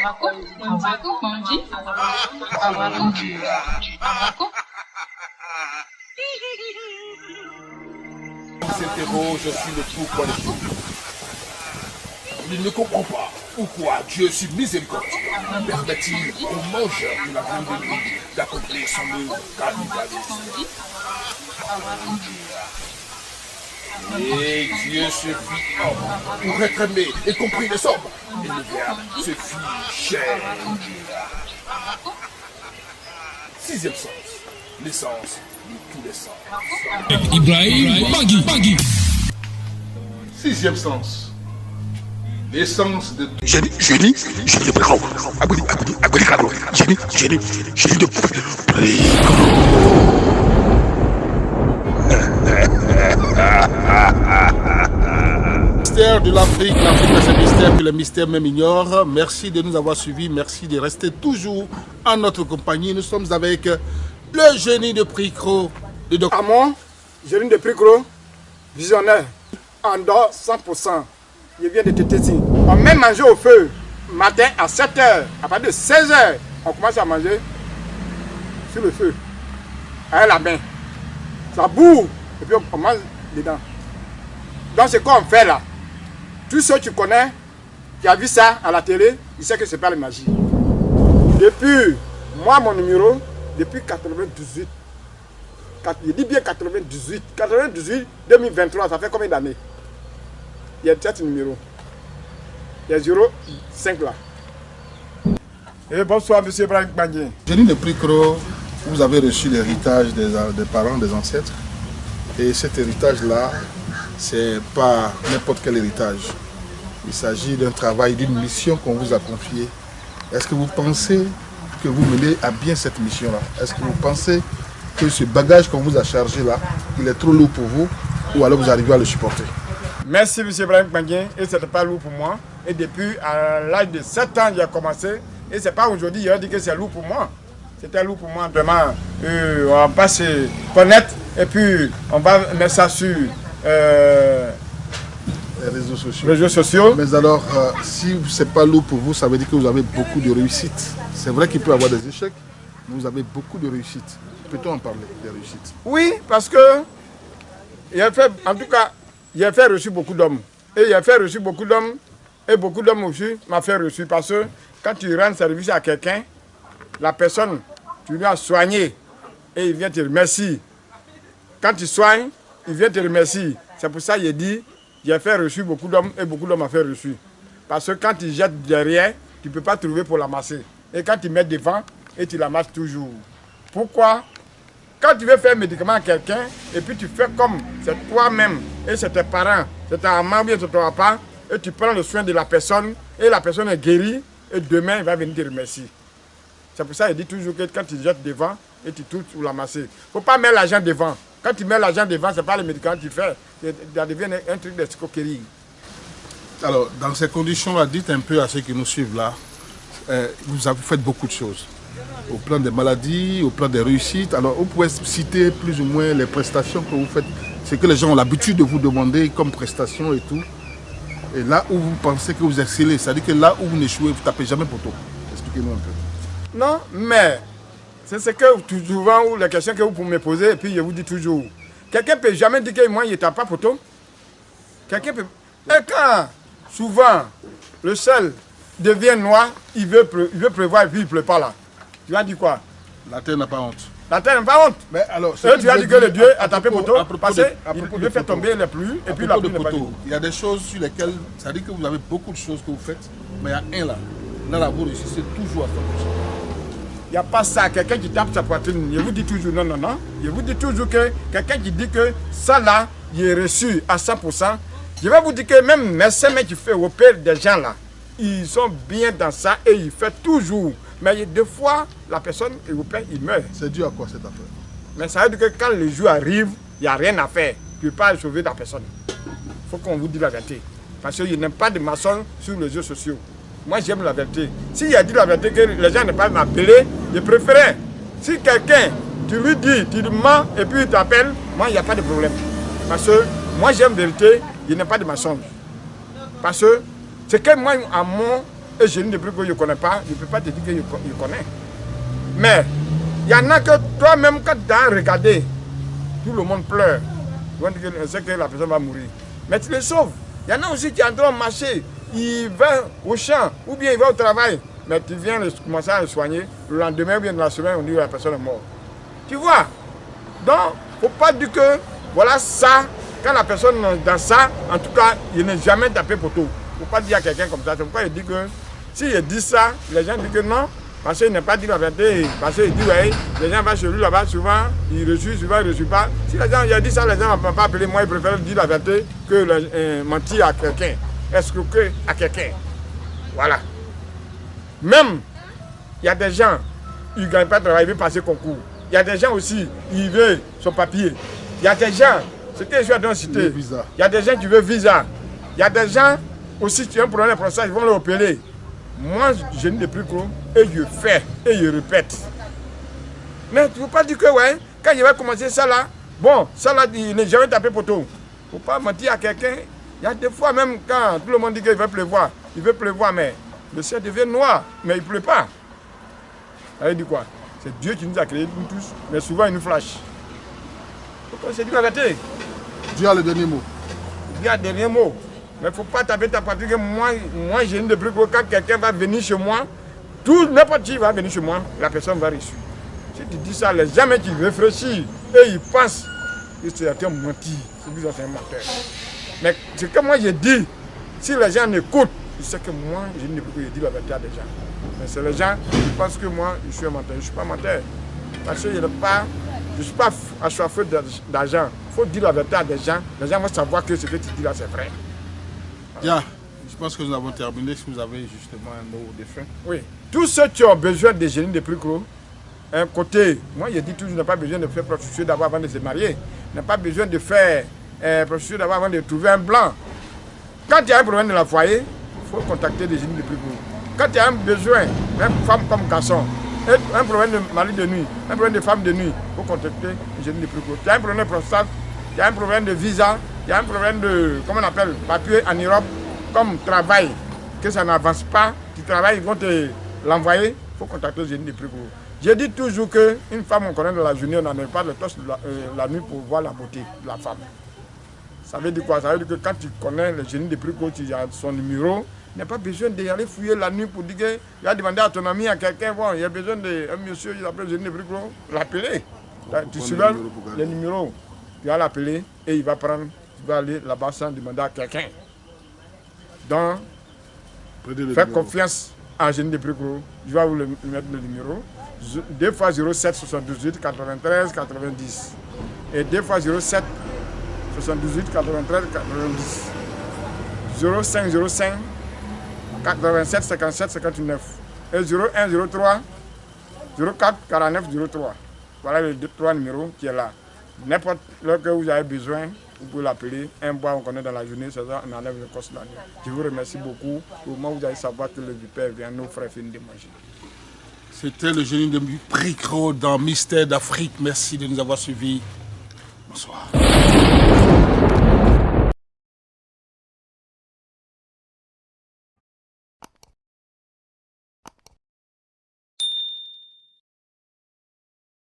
s'interroge sur le pourquoi des choses. Il ne comprend pas pourquoi Dieu, sur miséricorde, permet-il aux mangeurs de la viande de lui d'accomplir son œuvre capitaliste. Et Dieu se fit homme pour être aimé et compris les hommes. Et le Verbe se fit chair. Sixième sens, l'essence de tous les sens. Ibrahim Bagui. Sixième sens, l'essence de tout. Génie de Pricro. Génie de Pricro. Mystère de l'Afrique est un mystère que les mystères même ignorent. Merci de nous avoir suivis, merci de rester toujours en notre compagnie. Nous sommes avec le génie de Pricro, le docteur Amon, génie de Pricro, visionnaire, en dehors 100%. Je viens de te dire. On met manger au feu, matin à 7h, à partir de 16h, on commence à manger sur le feu, avec la main. Ça boue, et puis on mange dedans. Donc ce qu'on fait là, tous ceux que tu connais, qui a vu ça à la télé, ils savent que c'est pas la magie. Depuis, moi mon numéro, depuis 98, je dis bien 98, 2023, ça fait combien d'années? Il y a 7 numéros. Il y a 05 là. Et bonsoir monsieur Ibrahim Bagui. Génie de Pricro, vous avez reçu l'héritage des parents, des ancêtres. Et cet héritage-là, c'est pas n'importe quel héritage. Il s'agit d'un travail, d'une mission qu'on vous a confiée. Est-ce que vous pensez que vous menez à bien cette mission-là? Est-ce que vous pensez que ce bagage qu'on vous a chargé là, il est trop lourd pour vous, ou alors vous arrivez à le supporter? Merci M. Ibrahim Bagui, et ce n'était pas lourd pour moi. Et depuis à l'âge de 7 ans, j'ai commencé. Et ce n'est pas aujourd'hui, il a dit que c'est lourd pour moi. C'était lourd pour moi. Demain, on va se connaître et puis on va mettre ça sur les réseaux sociaux. Mais alors, si ce n'est pas lourd pour vous, ça veut dire que vous avez beaucoup de réussite. C'est vrai qu'il peut y avoir des échecs, mais vous avez beaucoup de réussite. Peut-on en parler, des réussites? Oui, parce que, en tout cas, il a fait reçu beaucoup d'hommes. Et il a fait reçu beaucoup d'hommes. Et beaucoup d'hommes aussi m'ont fait reçu. Parce que quand tu rends service à quelqu'un, la personne, tu lui as soigné. Et il vient te remercier. Quand tu soignes, il vient te remercier. C'est pour ça qu'il a dit, j'ai fait reçu beaucoup d'hommes et beaucoup d'hommes m'ont fait reçu. Parce que quand tu jettes derrière, tu ne peux pas trouver pour l'amasser. Et quand tu mets devant, et tu l'amasses toujours. Pourquoi? Quand tu veux faire un médicament à quelqu'un, et puis tu fais comme c'est toi-même, et c'est tes parents, c'est ta maman ou bien c'est ton papa, et tu prends le soin de la personne, et la personne est guérie, et demain, il va venir te remercier. C'est pour ça qu'il dit toujours que quand tu jettes devant, et tu touches ou l'amasser. Il ne faut pas mettre l'argent devant. Quand tu mets l'argent devant, ce n'est pas le médicament que tu fais, ça devient un truc d'escroquerie. Alors, dans ces conditions-là, dites un peu à ceux qui nous suivent là, vous faites beaucoup de choses. Au plan des maladies, au plan des réussites. Alors, vous pouvez citer plus ou moins les prestations que vous faites, ce que les gens ont l'habitude de vous demander comme prestations et tout. Et là où vous pensez que vous excellez, c'est-à-dire que là où vous n'échouez, vous ne tapez jamais poteau. Expliquez-nous un peu. Non, mais c'est ce que souvent, ou les questions que vous pouvez me poser, et puis je vous dis toujours. Quelqu'un ne peut jamais dire que moi, il ne tape pas poteau. Quelqu'un peut. Et quand, souvent, le ciel devient noir, il veut pleuvoir et puis il ne pleut pas là. Tu vas dire quoi? La terre n'a pas honte. La terre n'a pas honte. Mais alors, tu vas dire que le Dieu a tapé poteau parce qu'il fait tomber les pluies et puis la pluie n'est pas venue. Il y a des choses sur lesquelles, ça dit que vous avez beaucoup de choses que vous faites, mais il y a un là. Là, vous réussissez toujours à 100%. Il n'y a pas ça. Quelqu'un qui tape sa poitrine, je vous dis toujours non. Je vous dis toujours que quelqu'un qui dit que ça là, il est reçu à 100%. Je vais vous dire que même médecins qui fait opérer des gens là, ils sont bien dans ça et ils font toujours. Mais des fois, la personne européenne, il meurt. C'est dû à quoi cette affaire? Mais ça veut dire que quand le jour arrive, il n'y a rien à faire. Tu ne peux pas sauver la personne. Il faut qu'on vous dise la vérité. Parce qu'il n'y a pas de maçon sur les réseaux sociaux. Moi, j'aime la vérité. S'il a dit la vérité que les gens ne peuvent pas m'appeler, je préfère. Si quelqu'un, tu lui dis, tu lui mens et puis il t'appelle, moi, il n'y a pas de problème. Parce que moi, j'aime la vérité, il n'y a pas de mensonge. Parce que c'est que moi, à mon Et génie de Bricot, je ne connais pas, je ne peux pas te dire que je connais. Mais il y en a que toi-même, quand tu as regardé, tout le monde pleure. On sait que la personne va mourir. Mais tu les sauves. Il y en a aussi qui sont en train de marcher. Il va au champ ou bien il va au travail. Mais tu viens commencer à le soigner. Le lendemain ou bien dans la semaine, on dit que la personne est morte. Tu vois? Donc, il ne faut pas dire que voilà ça. Quand la personne est dans ça, en tout cas, il n'est jamais tapé pour tout. Il ne faut pas dire à quelqu'un comme ça. C'est pourquoi il dit que s'il dit ça, les gens disent que non. Parce qu'il n'a pas dit la vérité. Parce qu'il dit, ouais, les gens vont chez lui là-bas, souvent, il reçoit, souvent, il ne reçoit pas. Si les gens il a dit ça, les gens ne vont pas appeler. Moi, ils préfèrent dire la vérité que mentir à quelqu'un. Escroquer à quelqu'un. Voilà. Même, il y a des gens, ils ne gagnent pas de travail, ils veulent passer concours. Il y a des gens aussi, ils veulent son papier. Il y a des gens, c'était je suis cité. Il y a des gens qui veulent visa. Il y a des gens aussi qui ont un problème de procès, ils vont l'opérer. Moi, je ne dis plus quoi, et je fais, et je répète. Mais tu ne peux pas dire que, ouais, quand je vais commencer ça là, bon, ça là, il n'est jamais tapé pour tout. Il ne faut pas mentir à quelqu'un. Il y a des fois, même quand tout le monde dit qu'il veut pleuvoir, mais le ciel devient noir, mais il ne pleut pas. Ça veut dire quoi? C'est Dieu qui nous a créés, nous tous, mais souvent il nous flash. C'est Dieu la vérité. Dieu a le dernier mot. Dieu a le dernier mot. Mais il ne faut pas taper ta patrie que moi j'ai une de plus gros. Quand quelqu'un va venir chez moi, n'importe qui va venir chez moi, la personne va reçu. Si tu dis ça, les gens qui réfléchissent et ils pensent que c'est un menti, c'est bizarre, c'est un menteur. Mais ce que moi j'ai dit, si les gens écoutent, ils savent que moi j'ai une de plus gros, je dis la vérité à des gens. Mais c'est les gens qui pensent que moi je suis un menteur. Je ne suis pas menteur. Parce que je ne suis pas assoiffé d'argent. Il faut dire la vérité à des gens. Les gens vont savoir que ce que tu dis là, c'est vrai. Bien, je pense que nous avons terminé. Si vous avez justement un mot de fin. Oui. Tous ceux qui ont besoin de génie de plus gros, un côté, moi je dis toujours, je n'ai pas besoin de faire prostitution d'abord avant de se marier. Je n'ai pas besoin de faire prostitution d'abord avant de trouver un blanc. Quand il y a un problème de la foyer, il faut contacter des génies de plus gros. Quand il y a un besoin, même femme comme garçon, un problème de mari de nuit, un problème de femme de nuit, il faut contacter les génies de plus gros. Il y a un problème de prostate, il y a un problème de visa, il y a un problème de, comment on appelle, papier en Europe, comme travail, que ça n'avance pas, tu travailles, ils vont te l'envoyer, il faut contacter les génies de plus gros. Je dis toujours qu'une femme, on connaît de la journée, on n'en a pas le torse la nuit pour voir la beauté de la femme. Ça veut dire quoi? Ça veut dire que quand tu connais le génie de plus gros, tu as son numéro, il n'y a pas besoin d'aller fouiller la nuit pour dire qu'il a demandé autonomie à quelqu'un. Bon, il y a besoin d'un monsieur, il appelle le génie de plus gros, l'appeler. Tu suivais le numéro, tu vas l'appeler et il va prendre, tu vas aller là-bas sans demander à quelqu'un. Donc, faites confiance à génie de plus gros. Je vais vous mettre le numéro. 2 fois 07 78 93 90 et 2 fois 07 78 93 90 0505 87 57 59 et 01 03 04 49 03. Voilà les 3 numéros qui est là. N'importe lequel que vous avez besoin, vous pouvez l'appeler. Un bois, on connaît dans la journée, c'est ça, on enlève le cost de la nuit. Je vous remercie beaucoup. Au moment où vous allez savoir que le vipère vient, nos frères finissent de manger. C'était le génie de Bricot dans Mystère d'Afrique. Merci de nous avoir suivis. Bonsoir.